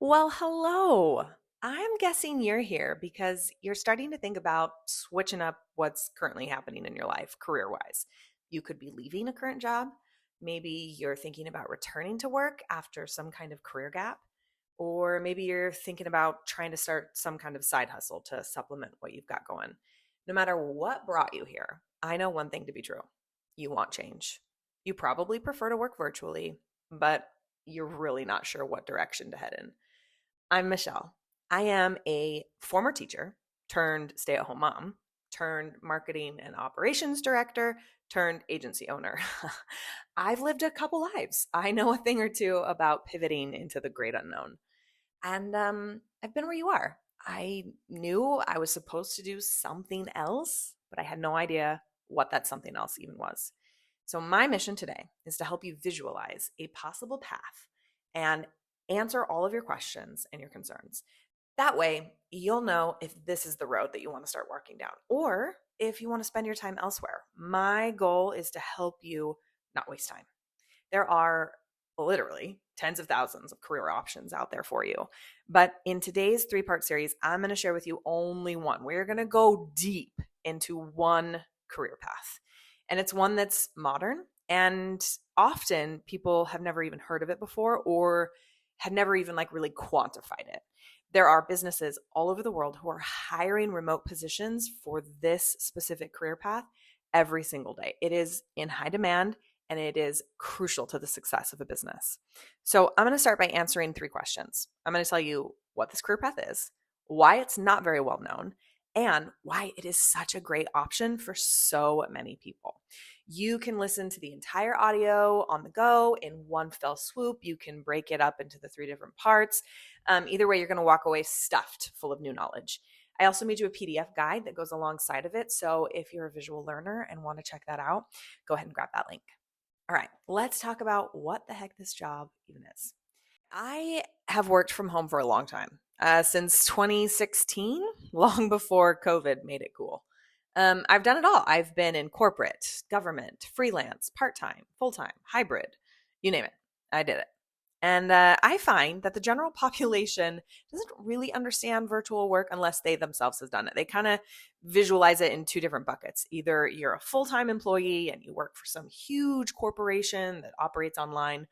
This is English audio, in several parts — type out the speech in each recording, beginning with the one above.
Well, hello. I'm guessing you're here because you're starting to think about switching up what's currently happening in your life career wise. You could be leaving a current job. Maybe you're thinking about returning to work after some kind of career gap. Or maybe you're thinking about trying to start some kind of side hustle to supplement what you've got going. No matter what brought you here, I know one thing to be true: you want change. You probably prefer to work virtually, but you're really not sure what direction to head in. I'm Michelle. I am a former teacher turned stay at home mom, turned marketing and operations director, turned agency owner. I've lived a couple lives. I know a thing or two about pivoting into the great unknown. And I've been where you are. I knew I was supposed to do something else, but I had no idea what that something else even was. So, my mission today is to help you visualize a possible path and answer all of your questions and your concerns. That way, you'll know if this is the road that you want to start walking down or if you want to spend your time elsewhere. My goal is to help you not waste time. There are literally tens of thousands of career options out there for you. But in today's three-part series, I'm going to share with you only one. We're going to go deep into one career path. And it's one that's modern, and often people have never even heard of it before or had never even really quantified it. There are businesses all over the world who are hiring remote positions for this specific career path every single day. It is in high demand and it is crucial to the success of a business. So I'm going to start by answering three questions. I'm going to tell you what this career path is, why it's not very well known, and why it is such a great option for so many people. You can listen to the entire audio on the go in one fell swoop. You can break it up into the three different parts. Either way, you're going to walk away stuffed full of new knowledge. I also made you a PDF guide that goes alongside of it. So if you're a visual learner and want to check that out, go ahead and grab that link. All right, let's talk about what the heck this job even is. I have worked from home for a long time, since 2016, long before COVID made it cool. I've done it all. I've been in corporate, government, freelance, part time, full time, hybrid, you name it. I did it. And I find that the general population doesn't really understand virtual work unless they themselves have done it. They kind of visualize it in two different buckets. Either you're a full time employee and you work for some huge corporation that operates online,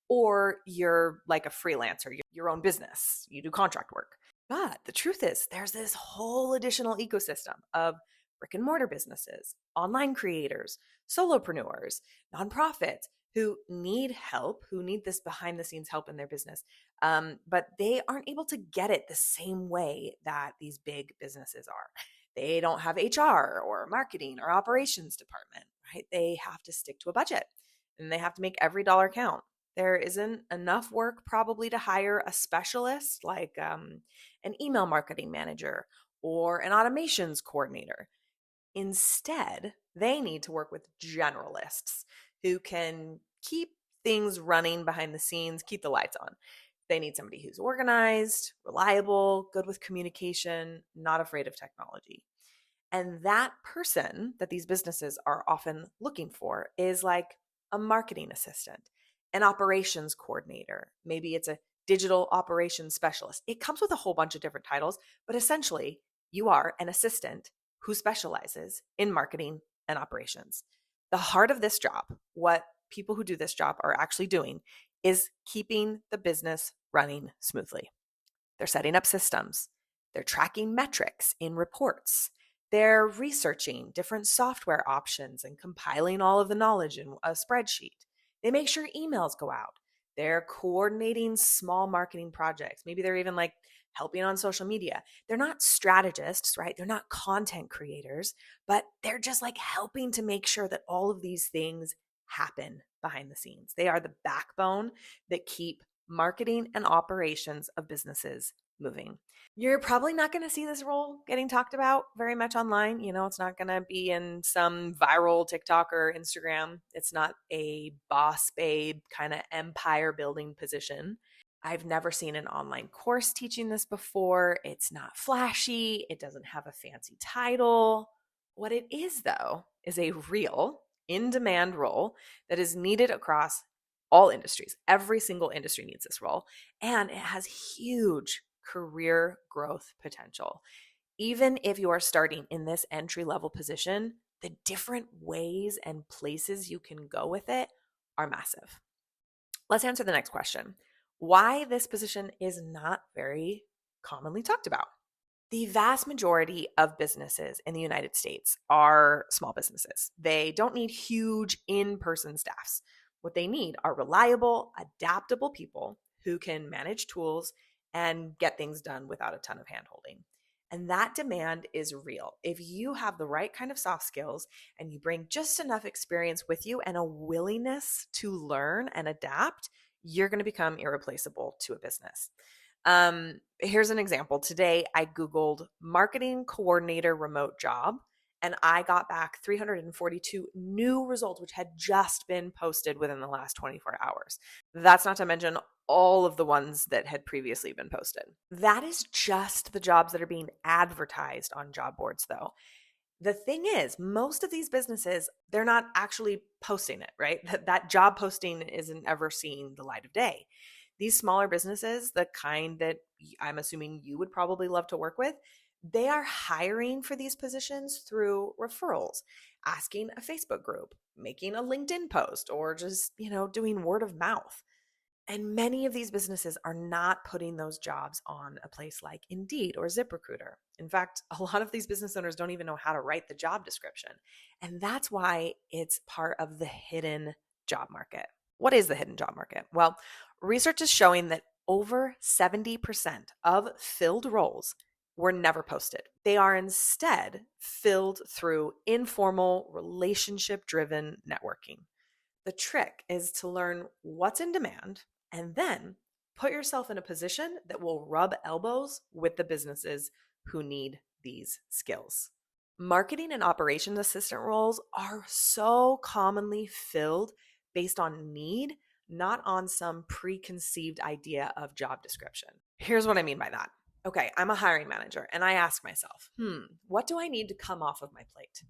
or you're like a freelancer, you're your own business, you do contract work. But the truth is, there's this whole additional ecosystem of brick and mortar businesses, online creators, solopreneurs, nonprofits who need help, who need this behind the scenes help in their business. But they aren't able to get it the same way that these big businesses are. They don't have HR or marketing or operations department, right? They have to stick to a budget and they have to make every dollar count. There isn't enough work probably to hire a specialist like an email marketing manager or an automations coordinator. Instead, they need to work with generalists who can keep things running behind the scenes, keep the lights on. They need somebody who's organized, reliable, good with communication, not afraid of technology. And that person that these businesses are often looking for is like a marketing assistant, an operations coordinator. Maybe it's a digital operations specialist. It comes with a whole bunch of different titles, but essentially, you are an assistant who specializes in marketing and operations. The heart of this job, what people who do this job are actually doing, is keeping the business running smoothly. They're setting up systems, they're tracking metrics in reports, they're researching different software options and compiling all of the knowledge in a spreadsheet. They make sure emails go out. They're coordinating small marketing projects. Maybe they're even like helping on social media. They're not strategists, right? They're not content creators, but they're just like helping to make sure that all of these things happen behind the scenes. They are the backbone that keep marketing and operations of businesses moving. You're probably not going to see this role getting talked about very much online. It's not going to be in some viral TikTok or Instagram. It's not a boss babe kind of empire building position. I've never seen an online course teaching this before. It's not flashy. It doesn't have a fancy title. What it is, though, is a real in demand role that is needed across all industries. Every single industry needs this role, and it has huge career growth potential. Even if you are starting in this entry level position, the different ways and places you can go with it are massive. Let's answer the next question: why this position is not very commonly talked about. The vast majority of businesses in the United States are small businesses. They don't need huge in person staffs. What they need are reliable, adaptable people who can manage tools and get things done without a ton of handholding. And that demand is real. If you have the right kind of soft skills and you bring just enough experience with you and a willingness to learn and adapt, you're going to become irreplaceable to a business. Here's an example. Today, I Googled marketing coordinator remote job, and I got back 342 new results, which had just been posted within the last 24 hours. That's not to mention all of the ones that had previously been posted. That is just the jobs that are being advertised on job boards, though. The thing is, most of these businesses, they're not actually posting it, right? That job posting isn't ever seeing the light of day. These smaller businesses, the kind that I'm assuming you would probably love to work with, they are hiring for these positions through referrals, asking a Facebook group, making a LinkedIn post, or just, doing word of mouth. And many of these businesses are not putting those jobs on a place like Indeed or ZipRecruiter. In fact, a lot of these business owners don't even know how to write the job description. And that's why it's part of the hidden job market. What is the hidden job market? Well, research is showing that over 70% of filled roles were never posted. They are instead filled through informal, relationship driven networking. The trick is to learn what's in demand and then put yourself in a position that will rub elbows with the businesses who need these skills. Marketing and operations assistant roles are so commonly filled based on need, not on some preconceived idea of job description. Here's what I mean by that. Okay, I'm a hiring manager and I ask myself, what do I need to come off of my plate?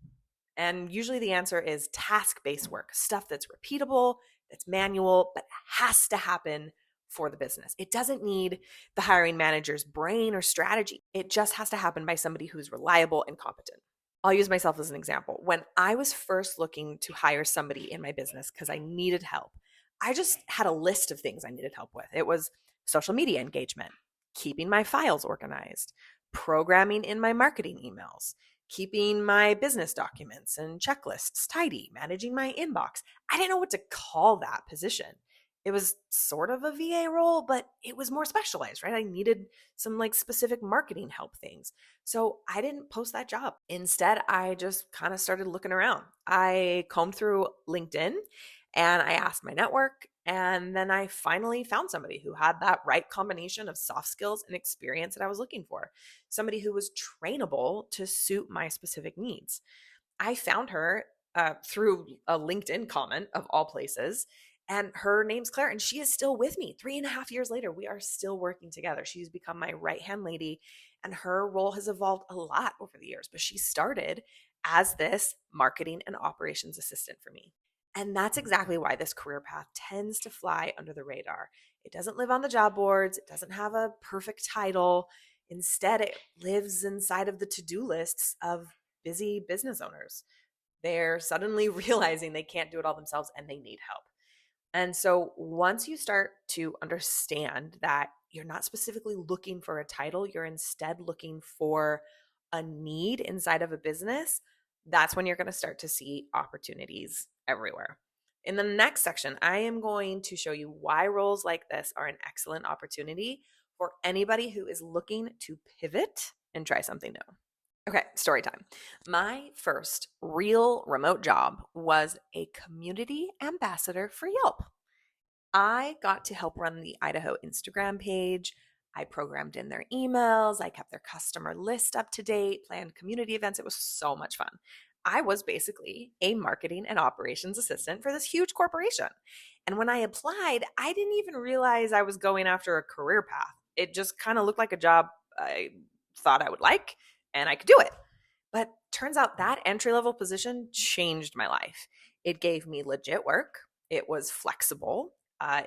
And usually the answer is task-based work, stuff that's repeatable, that's manual, but has to happen for the business. It doesn't need the hiring manager's brain or strategy. It just has to happen by somebody who's reliable and competent. I'll use myself as an example. When I was first looking to hire somebody in my business because I needed help, I just had a list of things I needed help with. It was social media engagement, keeping my files organized, programming in my marketing emails, keeping my business documents and checklists tidy, managing my inbox. I didn't know what to call that position. It was sort of a VA role, but it was more specialized, right? I needed some specific marketing help things. So I didn't post that job. Instead, I just kind of started looking around. I combed through LinkedIn and I asked my network. And then I finally found somebody who had that right combination of soft skills and experience that I was looking for. Somebody who was trainable to suit my specific needs. I found her through a LinkedIn comment of all places. And her name's Claire, and she is still with me 3.5 years later. We are still working together. She's become my right-hand lady, and her role has evolved a lot over the years. But she started as this marketing and operations assistant for me. And that's exactly why this career path tends to fly under the radar. It doesn't live on the job boards. It doesn't have a perfect title. Instead, it lives inside of the to-do lists of busy business owners. They're suddenly realizing they can't do it all themselves and they need help. And so once you start to understand that you're not specifically looking for a title, you're instead looking for a need inside of a business, that's when you're going to start to see opportunities everywhere. In the next section, I am going to show you why roles like this are an excellent opportunity for anybody who is looking to pivot and try something new. Okay, story time. My first real remote job was a community ambassador for Yelp. I got to help run the Idaho Instagram page. I programmed in their emails. I kept their customer list up to date, planned community events. It was so much fun. I was basically a marketing and operations assistant for this huge corporation. And when I applied, I didn't even realize I was going after a career path. It just kind of looked like a job I thought I would like, and I could do it. But turns out that entry-level position changed my life. It gave me legit work. It was flexible.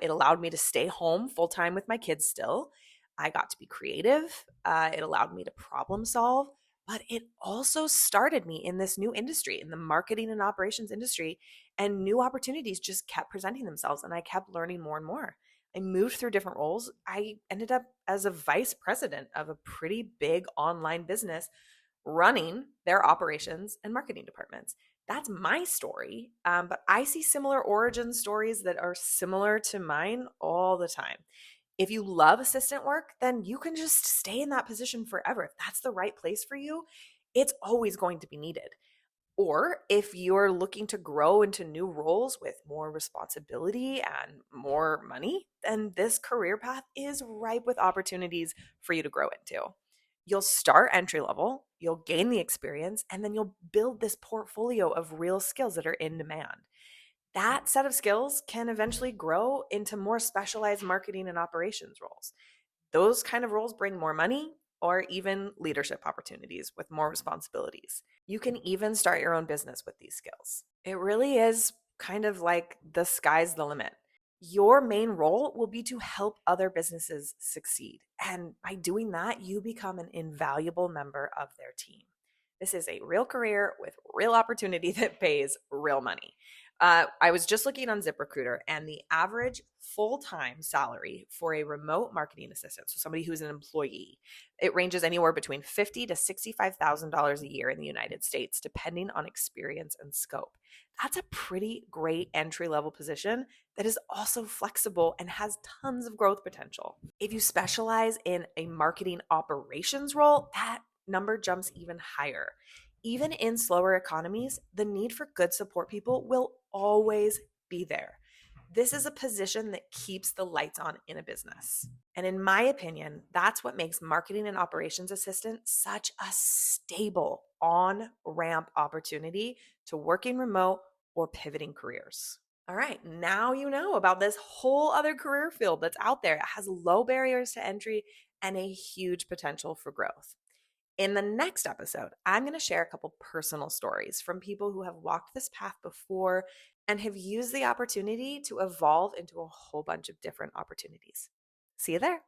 It allowed me to stay home full time with my kids still. I got to be creative. It allowed me to problem solve, but it also started me in this new industry, in the marketing and operations industry, and new opportunities just kept presenting themselves, and I kept learning more and more. I moved through different roles. I ended up as a vice president of a pretty big online business running their operations and marketing departments. That's my story. But I see similar origin stories that are similar to mine all the time. If you love assistant work, then you can just stay in that position forever. If that's the right place for you, it's always going to be needed. Or if you're looking to grow into new roles with more responsibility and more money, then this career path is ripe with opportunities for you to grow into. You'll start entry level, you'll gain the experience, and then you'll build this portfolio of real skills that are in demand. That set of skills can eventually grow into more specialized marketing and operations roles. Those kind of roles bring more money or even leadership opportunities with more responsibilities. You can even start your own business with these skills. It really is kind of like the sky's the limit. Your main role will be to help other businesses succeed. And by doing that, you become an invaluable member of their team. This is a real career with real opportunity that pays real money. I was just looking on ZipRecruiter, and the average full-time salary for a remote marketing assistant, so somebody who's an employee, it ranges anywhere between $50,000 to $65,000 a year in the United States, depending on experience and scope. That's a pretty great entry-level position that is also flexible and has tons of growth potential. If you specialize in a marketing operations role, that number jumps even higher. Even in slower economies, the need for good support people will always be there. This is a position that keeps the lights on in a business. And in my opinion, that's what makes marketing and operations assistant such a stable on ramp opportunity to working remote or pivoting careers. All right, now you know about this whole other career field that's out there. It has low barriers to entry and a huge potential for growth. In the next episode, I'm going to share a couple personal stories from people who have walked this path before and have used the opportunity to evolve into a whole bunch of different opportunities. See you there.